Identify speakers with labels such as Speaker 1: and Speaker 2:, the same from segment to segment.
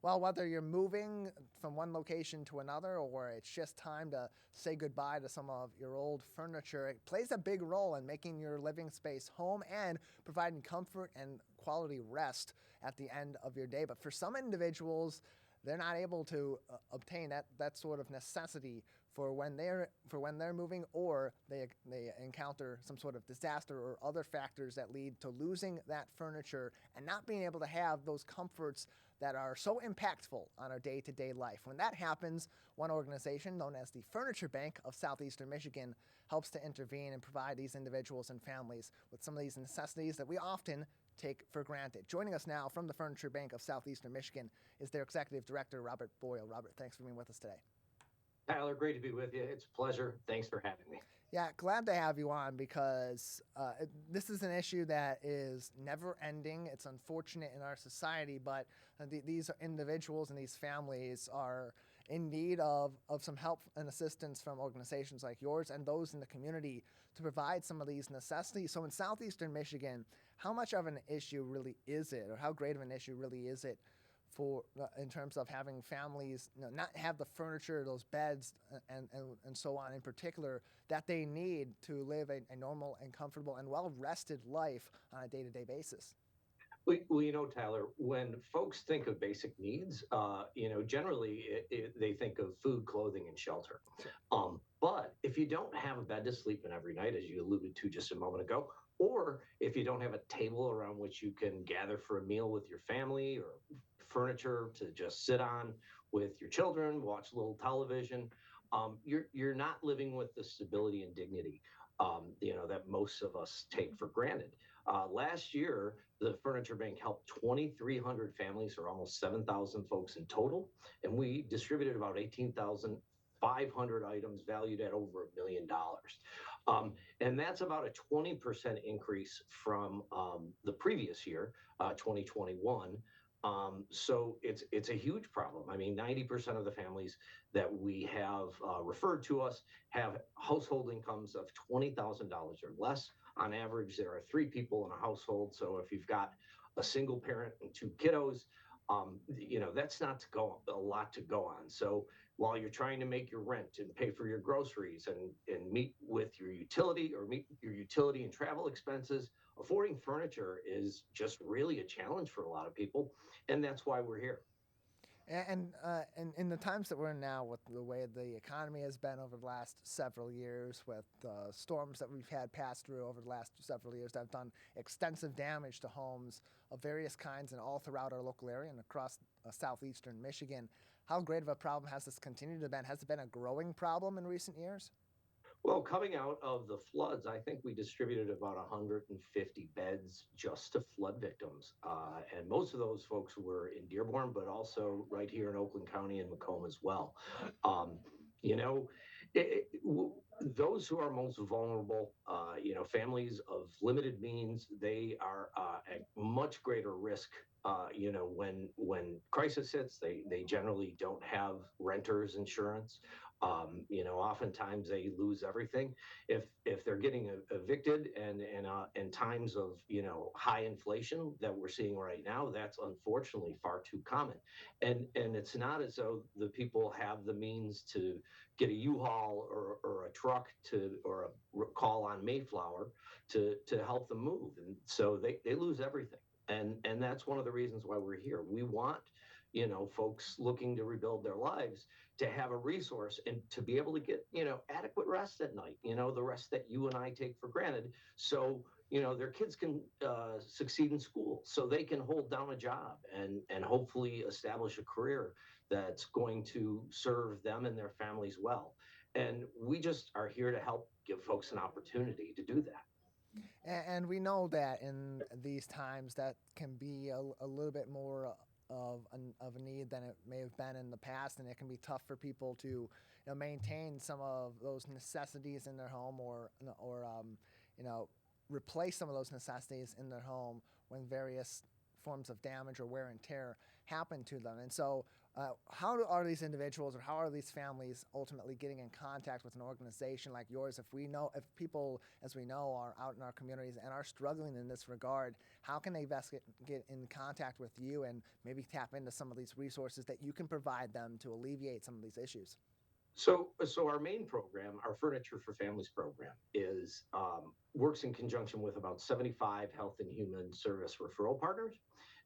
Speaker 1: Well, whether you're moving from one location to another or it's just time to say goodbye to some of your old furniture, it plays a big role in making your living space home and providing comfort and quality rest at the end of your day. But for some individuals, they're not able to obtain that sort of necessity for when they're moving, or they encounter some sort of disaster or other factors that lead to losing that furniture and not being able to have those comforts that are so impactful on our day-to-day life. When that happens, one organization known as the Furniture Bank of Southeastern Michigan helps to intervene and provide these individuals and families with some of these necessities that we often take for granted. Joining us now from the Furniture Bank of Southeastern Michigan is their Executive Director, Robert Boyle. Robert, thanks for being with us today.
Speaker 2: Tyler, great to be with you. It's a pleasure. Thanks for having me.
Speaker 1: Yeah, glad to have you on because this is an issue that is never ending. It's unfortunate in our society, but these individuals and these families are in need of some help and assistance from organizations like yours and those in the community to provide some of these necessities. So in Southeastern Michigan, how much of an issue really is it, or how great of an issue really is it for in terms of having families not have the furniture, those beds, and so on in particular that they need to live a normal and comfortable and well-rested life on a day-to-day basis?
Speaker 2: Well, Tyler, when folks think of basic needs, generally they think of food, clothing, and shelter.
Speaker 1: Sure.
Speaker 2: But if you don't have a bed to sleep in every night, as you alluded to just a moment ago, or if you don't have a table around which you can gather for a meal with your family, or furniture to just sit on with your children, watch a little television, you're not living with the stability and dignity that most of us take for granted. Last year, the Furniture Bank helped 2,300 families, or almost 7,000 folks in total, and we distributed about 18,500 items valued at over $1 million. And that's about a 20% increase from the previous year, 2021. So it's a huge problem. I mean, 90% of the families that we have referred to us have household incomes of $20,000 or less. On average, there are 3 people in a household. So if you've got a single parent and 2 kiddos, that's not a lot to go on. So while you're trying to make your rent and pay for your groceries and meet your utility and travel expenses, affording furniture is just really a challenge for a lot of people. And that's why we're here.
Speaker 1: And in the times that we're in now, with the way the economy has been over the last several years, with the storms that we've had pass through over the last several years that have done extensive damage to homes of various kinds and all throughout our local area and across southeastern Michigan, how great of a problem has this continued to be? Has it been a growing problem in recent years?
Speaker 2: Well, coming out of the floods, I think we distributed about 150 beds just to flood victims. And most of those folks were in Dearborn, but also right here in Oakland County and Macomb as well. Um, you know, those who are most vulnerable, families of limited means, they are at much greater risk. When crisis hits, they generally don't have renters insurance. Oftentimes they lose everything if they're getting evicted, and in times of high inflation that we're seeing right now, that's unfortunately far too common. And it's not as though the people have the means to get a U-Haul or a truck or a call on Mayflower to help them move, and so they lose everything. And that's one of the reasons why we're here. We want folks looking to rebuild their lives to have a resource and to be able to get adequate rest at night, the rest that you and I take for granted, so their kids can succeed in school, so they can hold down a job and hopefully establish a career that's going to serve them and their families well. And we just are here to help give folks an opportunity to do that.
Speaker 1: And we know that in these times that can be a little bit more of a need than it may have been in the past, and it can be tough for people to maintain some of those necessities in their home, or replace some of those necessities in their home when various forms of damage or wear and tear happen to them. And so how are these individuals or how are these families ultimately getting in contact with an organization like yours? If people, as we know, are out in our communities and are struggling in this regard, how can they best get in contact with you and maybe tap into some of these resources that you can provide them to alleviate some of these issues?
Speaker 2: So our main program, our Furniture for Families program, is works in conjunction with about 75 health and human service referral partners.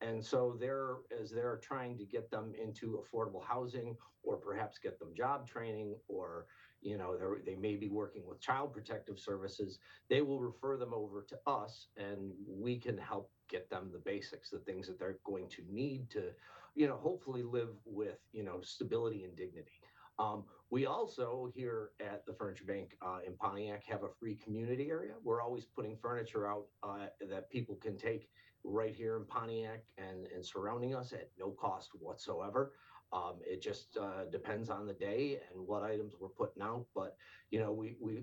Speaker 2: And so they're trying to get them into affordable housing, or perhaps get them job training, or they may be working with child protective services. They will refer them over to us, and we can help get them the basics, the things that they're going to need to, hopefully live with stability and dignity. We also here at the Furniture Bank in Pontiac have a free community area. We're always putting furniture out that people can take right here in Pontiac and surrounding us at no cost whatsoever. It just depends on the day and what items we're putting out. But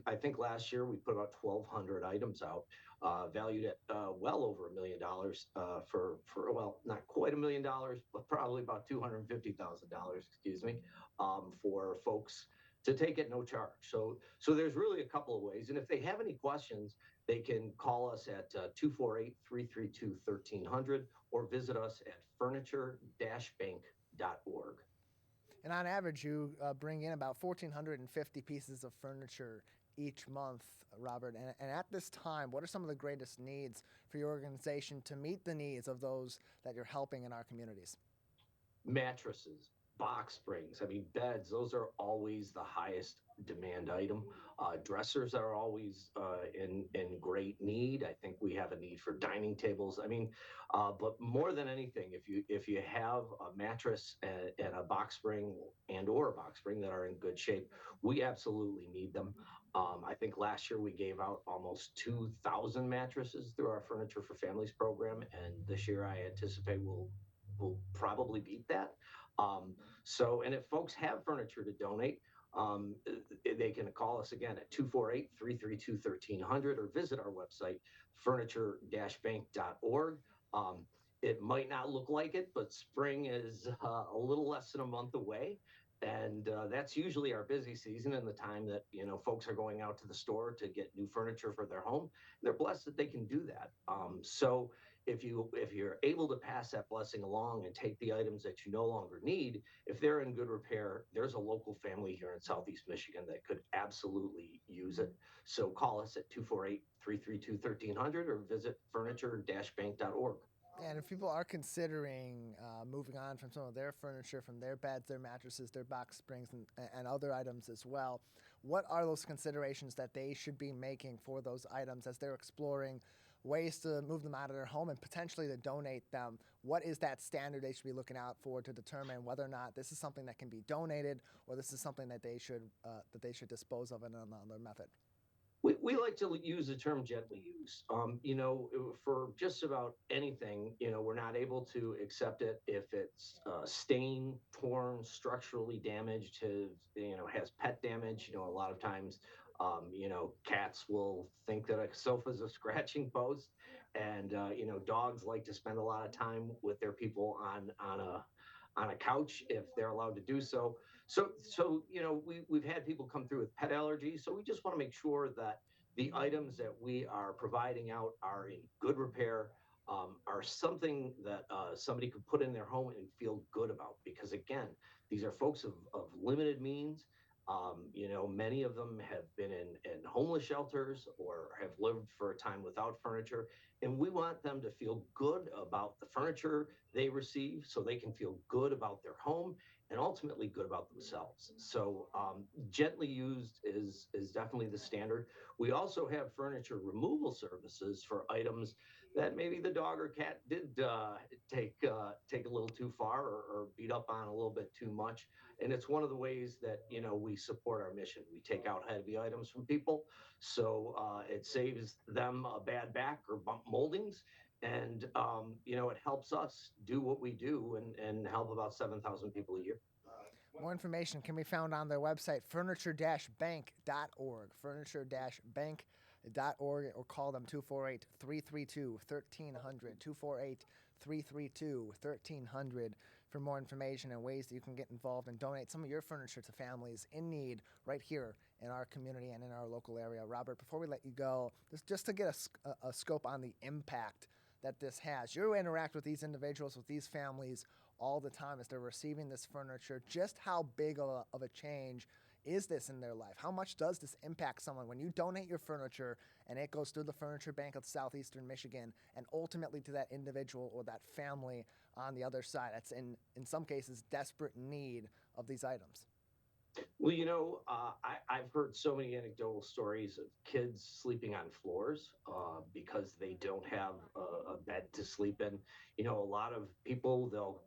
Speaker 2: I think last year we put about 1,200 items out, valued at well over $1 million for well, not quite $1 million, but probably about $250,000, excuse me, for folks to take at no charge. So there's really a couple of ways. And if they have any questions, they can call us at 248-332-1300 or visit us at furniture-bank.org.
Speaker 1: And on average, you bring in about 1,450 pieces of furniture each month, Robert. And at this time, what are some of the greatest needs for your organization to meet the needs of those that you're helping in our communities?
Speaker 2: Mattresses, box springs, beds, those are always the highest demand item. Dressers are always in great need. I think we have a need for dining tables. But more than anything, if you have a mattress and a box spring or a box spring that are in good shape, we absolutely need them. I think last year we gave out almost 2,000 mattresses through our Furniture for Families program, and this year I anticipate we'll probably beat that. And if folks have furniture to donate, they can call us again at 248-332-1300 or visit our website, furniture-bank.org. It might not look like it, but spring is a little less than a month away. And that's usually our busy season and the time that, folks are going out to the store to get new furniture for their home. They're blessed that they can do that. So if you're able to pass that blessing along and take the items that you no longer need, if they're in good repair, there's a local family here in Southeast Michigan that could absolutely use it. So call us at 248-332-1300 or visit furniture-bank.org.
Speaker 1: And if people are considering moving on from some of their furniture, from their beds, their mattresses, their box springs, and other items as well, what are those considerations that they should be making for those items as they're exploring ways to move them out of their home and potentially to donate them? What is that standard they should be looking out for to determine whether or not this is something that can be donated or this is something that they should dispose of in another method?
Speaker 2: We like to use the term gently used. For just about anything, we're not able to accept it if it's stained, torn, structurally damaged, has pet damage. A lot of times, cats will think that a sofa is a scratching post, and dogs like to spend a lot of time with their people on a couch if they're allowed to do so. So we've had people come through with pet allergies. So we just want to make sure that the items that we are providing out are in good repair, are something that somebody could put in their home and feel good about. Because again, these are folks of limited means. Many of them have been in homeless shelters or have lived for a time without furniture. And we want them to feel good about the furniture they receive so they can feel good about their home and ultimately good about themselves. So gently used is definitely the standard. We also have furniture removal services for items that maybe the dog or cat did take a little too far or beat up on a little bit too much. And it's one of the ways that, we support our mission. We take out heavy items from people, so it saves them a bad back or bump moldings. And, it helps us do what we do and help about 7,000 people a year.
Speaker 1: More information can be found on their website, furniture-bank.org, furniture-bank.org, or call them 248-332-1300, 332-1300 for more information and ways that you can get involved and donate some of your furniture to families in need right here in our community and in our local area. Robert, before we let you go, just to get a scope on the impact that this has. You interact with these individuals, with these families all the time as they're receiving this furniture. Just how big of a change is this in their life? How much does this impact someone when you donate your furniture and it goes through the Furniture Bank of Southeastern Michigan and ultimately to that individual or that family on the other side that's in some cases desperate need of these items?
Speaker 2: Well, I've heard so many anecdotal stories of kids sleeping on floors because they don't have a bed to sleep in. A lot of people, they'll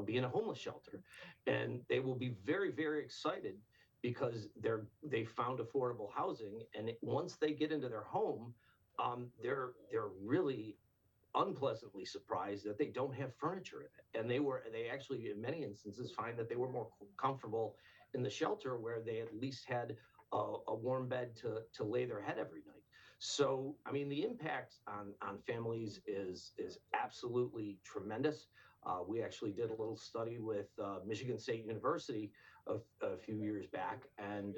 Speaker 2: be in a homeless shelter, and they will be very, very excited because they found affordable housing, and once they get into their home, they're really unpleasantly surprised that they don't have furniture in it. And they actually, in many instances, find that they were more comfortable in the shelter where they at least had a warm bed to lay their head every night. So, I mean, the impact on families is absolutely tremendous. We actually did a little study with Michigan State University a few years back, and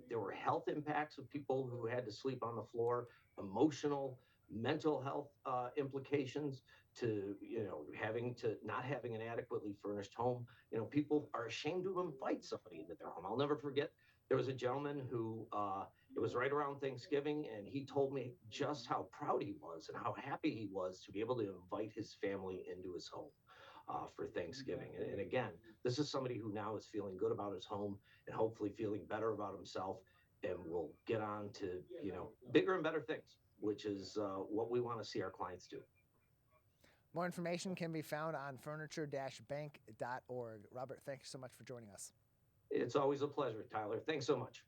Speaker 2: there were health impacts of people who had to sleep on the floor, emotional, mental health implications to having to not having an adequately furnished home. People are ashamed to invite somebody into their home. I'll never forget, there was a gentleman who it was right around Thanksgiving, and he told me just how proud he was and how happy he was to be able to invite his family into his home for Thanksgiving. And again, this is somebody who now is feeling good about his home and hopefully feeling better about himself, and will get on to bigger and better things, which is what we want to see our clients do.
Speaker 1: More information can be found on furniture-bank.org. Robert, thank you so much for joining us.
Speaker 2: It's always a pleasure, Tyler. Thanks so much.